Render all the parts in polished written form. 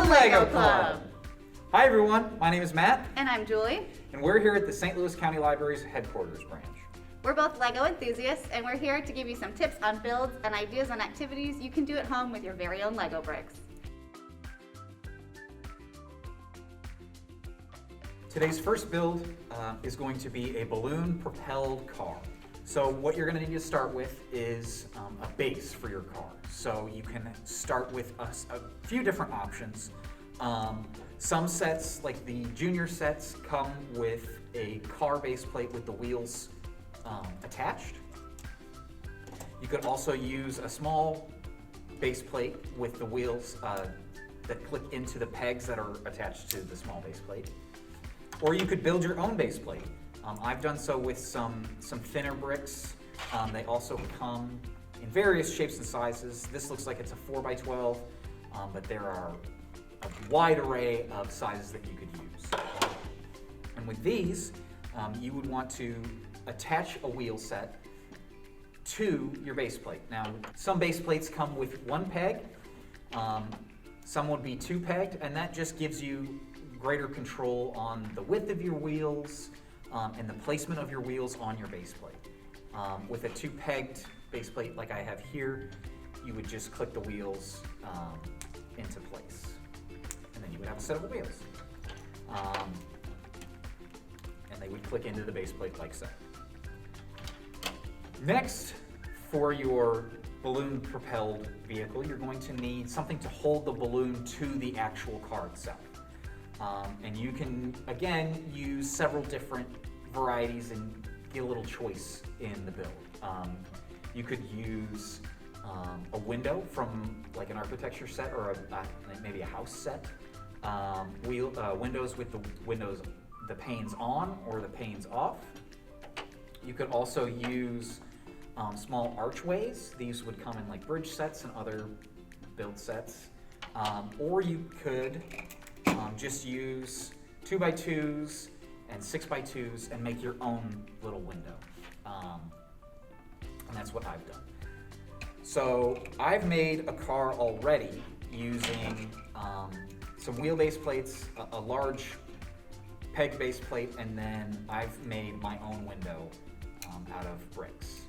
Lego Club! Hi everyone, my name is Matt, And I'm Julie. and we're here at the St. Louis County Library's headquarters branch. We're both Lego enthusiasts, and we're here to give you some tips on builds and ideas on activities you can do at home with your very own Lego bricks. Today's first build is going to be a balloon-propelled car. So what you're going to need to start with is a base for your car. So you can start with a few different options. Some sets, like the junior sets, come with a car base plate with the wheels attached. You could also use a small base plate with the wheels that click into the pegs that are attached to the small base plate. Or you could build your own base plate. I've done so with some thinner bricks. They also come in various shapes and sizes. This looks like it's a 4x12, but there are a wide array of sizes that you could use. And with these, you would want to attach a wheel set to your base plate. Now, some base plates come with one peg, some would be two pegged, and that just gives you greater control on the width of your wheels and the placement of your wheels on your base plate. With a two pegged base plate like I have here, you would just click the wheels into place. And then you would have a set of wheels. And they would click into the base plate like so. Next, for your balloon-propelled vehicle, you're going to need something to hold the balloon to the actual car itself. And you can, again, use several different varieties and get a little choice in the build. You could use a window from like an architecture set or maybe a house set. Windows with the panes on or the panes off. You could also use small archways. These would come in like bridge sets and other build sets. Or you could just use 2x2s and 6x2s and make your own little window. And that's what I've done. So I've made a car already using some wheelbase plates, a large peg base plate, and then I've made my own window out of bricks.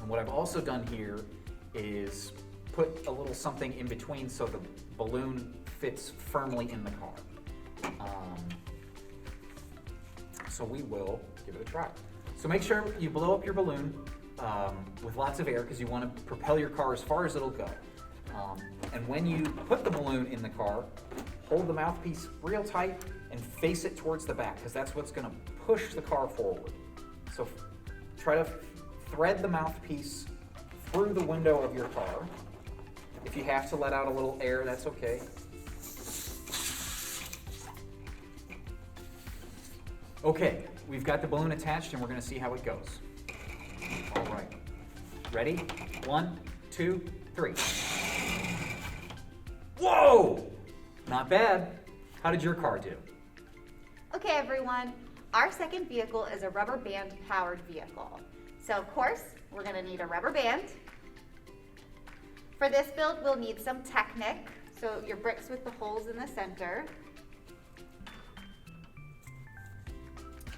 And what I've also done here is put a little something in between so the balloon fits firmly in the car. So we will give it a try. So make sure you blow up your balloon with lots of air because you want to propel your car as far as it'll go. And when you put the balloon in the car, hold the mouthpiece real tight and face it towards the back because that's what's going to push the car forward. So try to thread the mouthpiece through the window of your car. If you have to let out a little air, that's okay. Okay, we've got the balloon attached and we're going to see how it goes. All right. Ready? 1, 2, 3. Whoa! Not bad. How did your car do? Okay, everyone. Our second vehicle is a rubber band powered vehicle. So, of course, we're going to need a rubber band. For this build, we'll need some Technic, so your bricks with the holes in the center.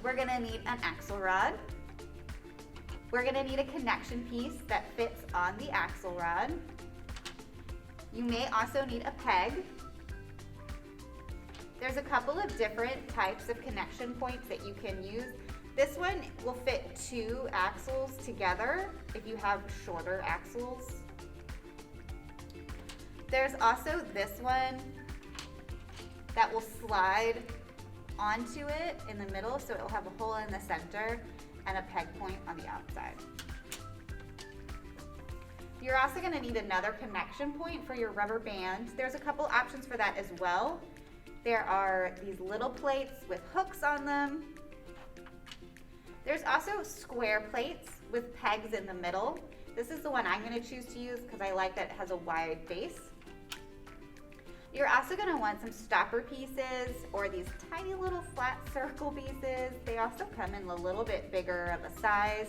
We're gonna need an axle rod. We're gonna need a connection piece that fits on the axle rod. You may also need a peg. There's a couple of different types of connection points that you can use. This one will fit 2 axles together if you have shorter axles. There's also this one that will slide onto it in the middle, so it will have a hole in the center and a peg point on the outside. You're also going to need another connection point for your rubber band. There's a couple options for that as well. There are these little plates with hooks on them. There's also square plates with pegs in the middle. This is the one I'm going to choose to use because I like that it has a wide base. You're also going to want some stopper pieces or these tiny little flat circle pieces. They also come in a little bit bigger of a size.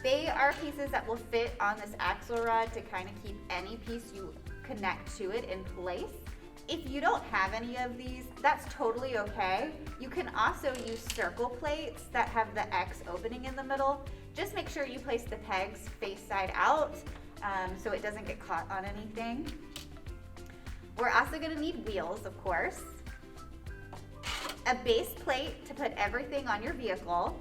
They are pieces that will fit on this axle rod to kind of keep any piece you connect to it in place. If you don't have any of these, that's totally okay. You can also use circle plates that have the X opening in the middle. Just make sure you place the pegs face side out so it doesn't get caught on anything. We're also gonna need wheels, of course, a base plate to put everything on your vehicle,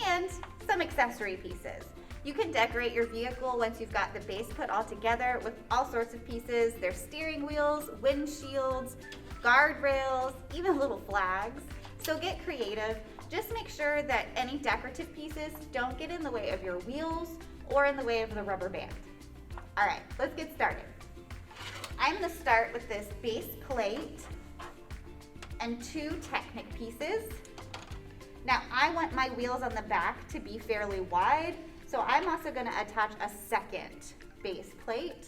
and some accessory pieces. You can decorate your vehicle once you've got the base put all together with all sorts of pieces. There's steering wheels, windshields, guardrails, even little flags. So get creative. Just make sure that any decorative pieces don't get in the way of your wheels or in the way of the rubber band. All right, let's get started. I'm gonna start with this base plate and 2 Technic pieces. Now I want my wheels on the back to be fairly wide, so I'm also gonna attach a second base plate,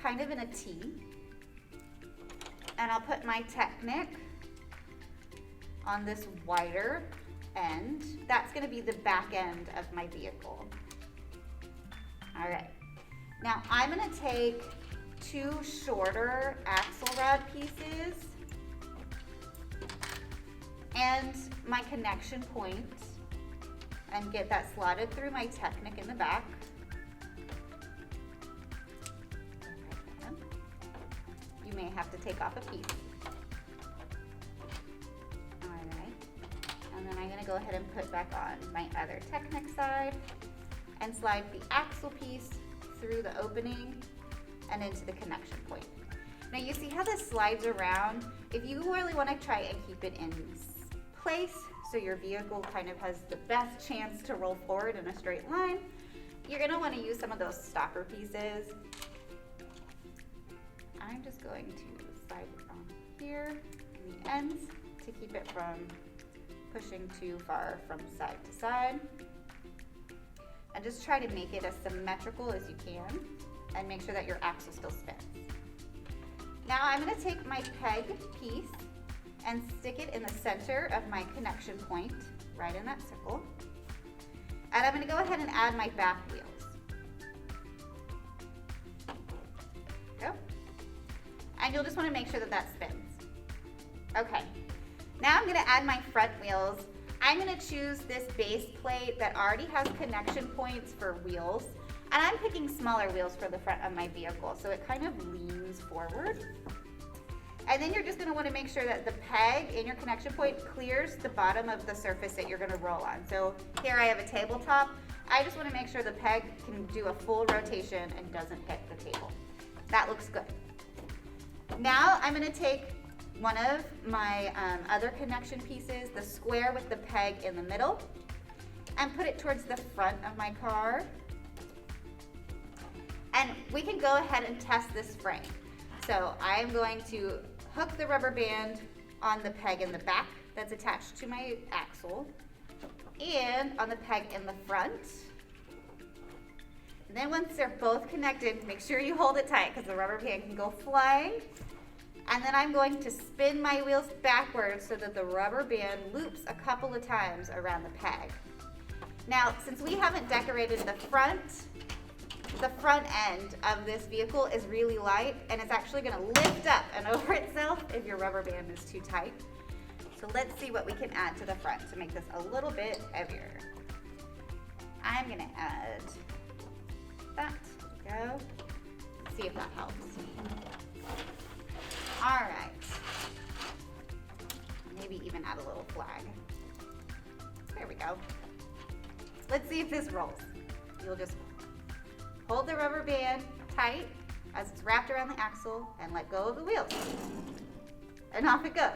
kind of in a T. And I'll put my Technic on this wider end. That's gonna be the back end of my vehicle. All right, now I'm gonna take 2 shorter axle rod pieces and my connection point and get that slotted through my Technic in the back. You may have to take off a piece. All right, and then I'm gonna go ahead and put back on my other Technic side and slide the axle piece through the opening and into the connection point. Now you see how this slides around? If you really wanna try and keep it in place so your vehicle kind of has the best chance to roll forward in a straight line, you're gonna wanna use some of those stopper pieces. I'm just going to slide it on here in the ends to keep it from pushing too far from side to side. And just try to make it as symmetrical as you can and make sure that your axle still spins. Now I'm gonna take my peg piece and stick it in the center of my connection point, right in that circle. And I'm gonna go ahead and add my back wheels. Go. And you'll just wanna make sure that that spins. Okay, now I'm gonna add my front wheels. I'm gonna choose this base plate that already has connection points for wheels. And I'm picking smaller wheels for the front of my vehicle, so it kind of leans forward. And then you're just gonna wanna make sure that the peg in your connection point clears the bottom of the surface that you're gonna roll on. So here I have a tabletop. I just wanna make sure the peg can do a full rotation and doesn't hit the table. That looks good. Now I'm gonna take one of my other connection pieces, the square with the peg in the middle, and put it towards the front of my car. And we can go ahead and test this frame. So I'm going to hook the rubber band on the peg in the back that's attached to my axle and on the peg in the front. And then once they're both connected, make sure you hold it tight because the rubber band can go flying. And then I'm going to spin my wheels backwards so that the rubber band loops a couple of times around the peg. Now, since we haven't decorated the front end of this vehicle is really light and it's actually gonna lift up and over itself if your rubber band is too tight. So let's see what we can add to the front to make this a little bit heavier. I'm gonna add that, there we go. Let's see if that helps. All right, maybe even add a little flag. There we go. Let's see if this rolls. You'll just hold the rubber band tight as it's wrapped around the axle and let go of the wheels. And off it goes.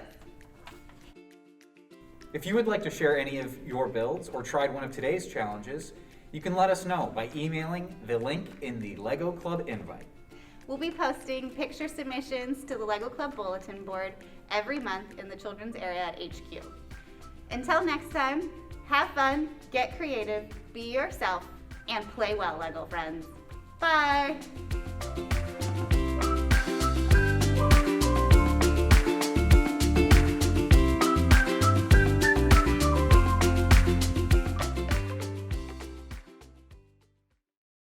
If you would like to share any of your builds or tried one of today's challenges, you can let us know by emailing the link in the LEGO Club invite. We'll be posting picture submissions to the LEGO Club bulletin board every month in the children's area at HQ. Until next time, have fun, get creative, be yourself, and play well, LEGO friends. Bye!